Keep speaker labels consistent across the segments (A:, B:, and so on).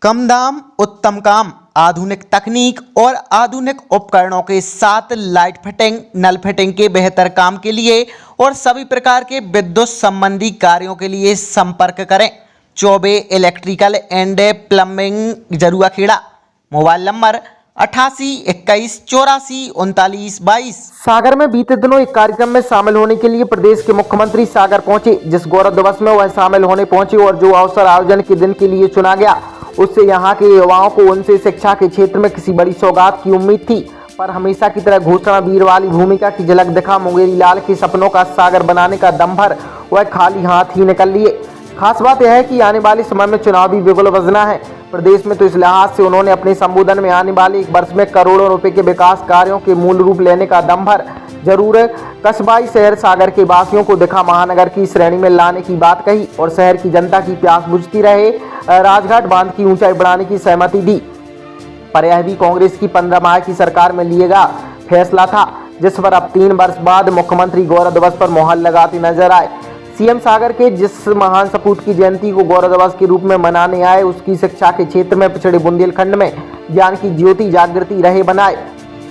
A: कम दाम, उत्तम काम, आधुनिक तकनीक और आधुनिक उपकरणों के साथ लाइट फिटिंग, नल फिटिंग के बेहतर काम के लिए और सभी प्रकार के विद्युत संबंधी कार्यों के लिए संपर्क करें Choubey electrical and plumbing, Jarua Khera. Mobile number 88 21 84 39 22।
B: Sagar में बीते दिनों एक कार्यक्रम में शामिल होने के लिए प्रदेश के मुख्यमंत्री सागर पहुंचे। जिस गौरव दिवस में वह शामिल होने पहुंचे और जो अवसर आयोजन के दिन के लिए चुना गया, उससे यहाँ के युवाओं को उनसे शिक्षा के क्षेत्र में किसी बड़ी सौगात की उम्मीद थी, पर हमेशा की तरह घोषणा वीर वाली भूमिका की झलक दिखा मुंगेरी लाल के सपनों का सागर बनाने का दम भर वह खाली हाथ ही निकल लिए। खास बात यह है कि आने वाले समय में चुनाव भी बिगुल बजना है प्रदेश में, तो इस लिहाज से उन्होंने अपने संबोधन में आने वाले एक वर्ष में करोड़ों रुपए के विकास कार्यों के मूल रूप लेने का दम भर जरूर कस्बाई शहर सागर के वासियों को दिखा महानगर की श्रेणी में लाने की बात कही और शहर की जनता की प्यास बुझती रहे राजघाट बांध की ऊंचाई बढ़ाने की सहमति दी। पर यह भी कांग्रेस की 15 माह की सरकार में लिएगा फैसला था, जिस पर अब 3 वर्ष बाद मुख्यमंत्री गौरव दिवस पर मुहर लगाते नजर आए। सीएम सागर के जिस महान सपूत की जयंती को गौरव दिवस के रूप में मनाने आए, उसकी शिक्षा के क्षेत्र में पिछड़े बुंदेलखंड में ज्ञान की ज्योति जागृति रहे बनाए।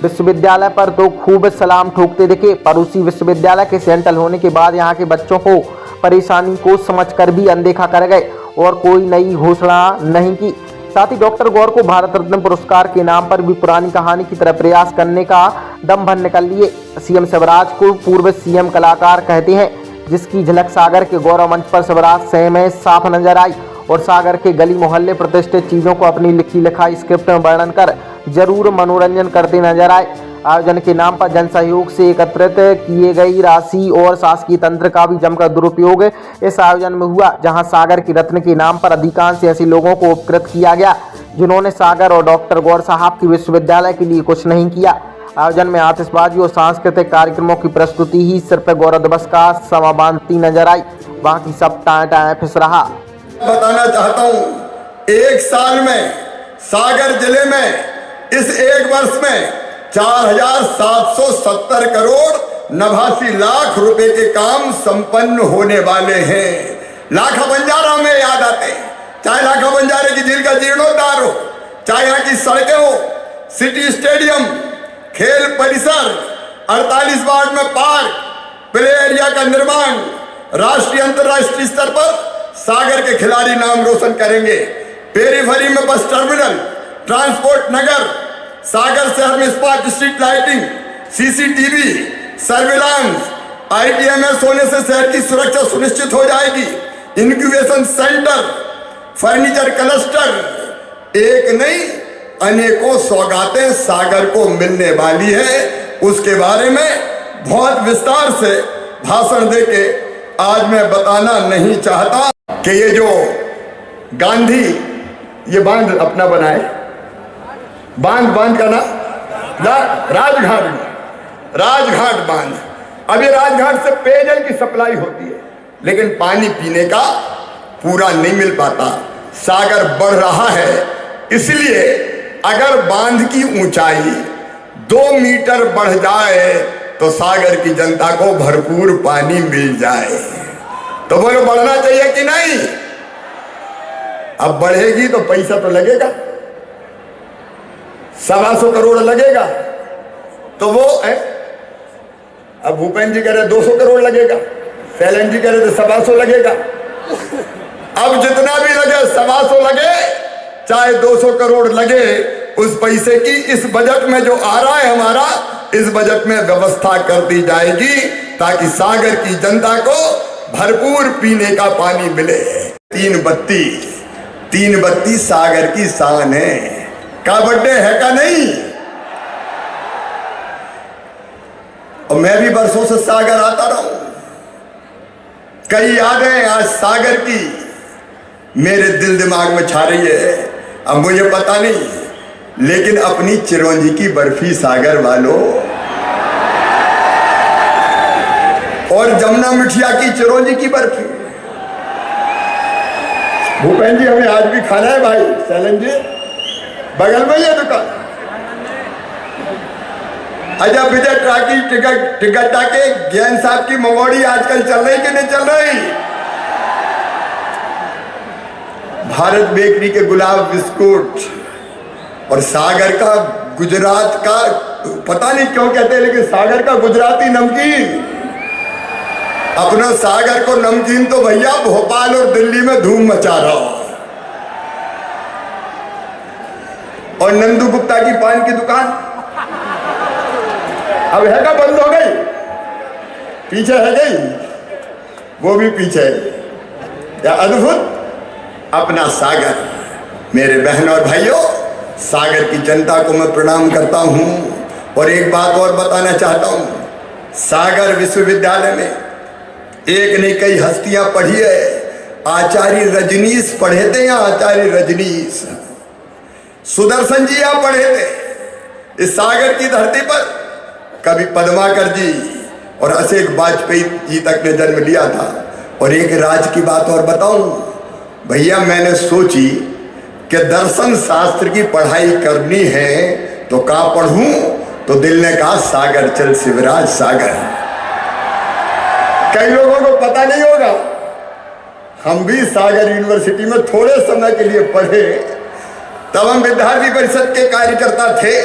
B: विश्वविद्यालय पर तो खूब सलाम ठोकते दिखे, पर उसी विश्वविद्यालय के सेंट्रल होने के बाद यहाँ के बच्चों को परेशानी को समझकर भी अनदेखा कर गए और कोई नई घोषणा नहीं की। साथ ही डॉक्टर गौर को भारत रत्न पुरस्कार के नाम पर भी पुरानी कहानी की तरह प्रयास करने का दम भर निकल लिए। सीएम शिवराज को पूर्व सीएम कलाकार कहते हैं, जिसकी झलक सागर के गौरव मंच पर शिवराज से में साफ नजर आई और सागर के गली मोहल्ले प्रतिष्ठित चीजों को अपनी लिखी लिखाई स्क्रिप्ट में वर्णन कर जरूर मनोरंजन करते नजर आए। आयोजन के नाम पर जन सहयोग से एकत्रित किए गई राशि और शासकीय तंत्र का भी जमकर दुरुपयोग इस आयोजन में हुआ, जहां सागर की रत्न के नाम पर अधिकांश ऐसे लोगों को उपकृत किया गया जिन्होंने सागर और डॉक्टर गौर साहब की विश्वविद्यालय के लिए कुछ नहीं किया। आयोजन में आतिशबाजी और सांस्कृतिक कार्यक्रमों की प्रस्तुति ही सिर्फ गौरव दिवस का समा बांधती नजर आई, बाकी सब टाएं फिस रहा।
C: बताना चाहता हूँ, एक साल में सागर जिले में इस एक वर्ष में 4,770 करोड़ 89 लाख रुपए के काम संपन्न होने वाले हैं। लाखा बंजारा में याद आते, चाहे लाखा बंजारे की झील का जीर्णोद्धार हो, चाहे यहाँ की सड़कें हो, सिटी स्टेडियम, खेल परिसर, 48 वार्ड में पार्क, प्ले एरिया का निर्माण, राष्ट्रीय अंतर्राष्ट्रीय स्तर पर सागर के खिलाड़ी नाम रोशन करेंगे। पेरीफेरी में बस टर्मिनल, ट्रांसपोर्ट नगर, सागर शहर में smart street lighting, CCTV, surveillance, ITMS होने से शहर की सुरक्षा सुनिश्चित हो जाएगी। इंक्यूबेशन सेंटर, फर्नीचर क्लस्टर, एक नहीं अनेकों सौगातें सागर को मिलने वाली है। उसके बारे में बहुत विस्तार से भाषण देके आज मैं बताना नहीं चाहता कि ये जो गांधी ये बांध अपना बनाए, बांध का ना राजघाट बांध। अब ये राजघाट से पेयजल की सप्लाई होती है, लेकिन पानी पीने का पूरा नहीं मिल पाता। सागर बढ़ रहा है, इसलिए अगर बांध की ऊंचाई 2 मीटर बढ़ जाए तो सागर की जनता को भरपूर पानी मिल जाए। तो बोलो बढ़ना चाहिए कि नहीं? अब बढ़ेगी तो पैसा तो लगेगा, 125 करोड़ लगेगा। तो वो अब भूपेंद्र जी कह रहे 200 करोड़ लगेगा, शैलेंद्र जी कह रहे 125 लगेगा। अब जितना भी लगे, 125 लगे चाहे 200 करोड़ लगे, उस पैसे की इस बजट में जो आ रहा है हमारा, इस बजट में व्यवस्था कर दी जाएगी ताकि सागर की जनता को भरपूर पीने का पानी मिले। 3 बत्ती सागर की शान है। का बर्थडे है का नहीं? और मैं भी बरसों से सागर आता रहा हूं, कई यादें आज सागर की मेरे दिल दिमाग में छा रही है। अब मुझे पता नहीं, लेकिन अपनी चिरौंजी की बर्फी सागर वालों और जमुना मिठिया की चिरौंजी की बर्फी, भूपेंद्र जी हमें आज भी खाना है भाई। शैलेंद्र जी बगल में ये दुकान, अच्छा विजय ट्राकी टिकट के ज्ञान साहब की मंगोड़ी आजकल चल रही कि नहीं चल रही? भारत बेकरी के गुलाब बिस्कुट और सागर का गुजरात का, पता नहीं क्यों कहते हैं, लेकिन सागर का गुजराती नमकीन। अपना सागर को नमकीन तो भैया भोपाल और दिल्ली में धूम मचा रहा हो। और नंदू गुप्ता की पान की दुकान अब है का बंद हो गई, पीछे है गई, वो भी पीछे। क्या अद्भुत अपना सागर। मेरे बहन और भाइयों, सागर की जनता को मैं प्रणाम करता हूं और एक बात और बताना चाहता हूं। सागर विश्वविद्यालय में एक नहीं कई हस्तियां पढ़ी है। आचार्य रजनीश पढ़े थे यहाँ, आचार्य रजनीश। सुदर्शन जी यहाँ पढ़े थे इस सागर की धरती पर। कभी पद्माकर जी और अशोक वाजपेयी जी तक ने जन्म लिया था। और एक राज की बात और बताऊं भैया, मैंने सोची कि दर्शन शास्त्र की पढ़ाई करनी है तो कहाँ पढ़ूं, तो दिल ने कहा सागर चल शिवराज सागर। कई लोगों को पता नहीं होगा, हम भी सागर यूनिवर्सिटी में थोड़े समय के लिए पढ़े। तब हम विद्यार्थी परिषद के कार्यकर्ता थे।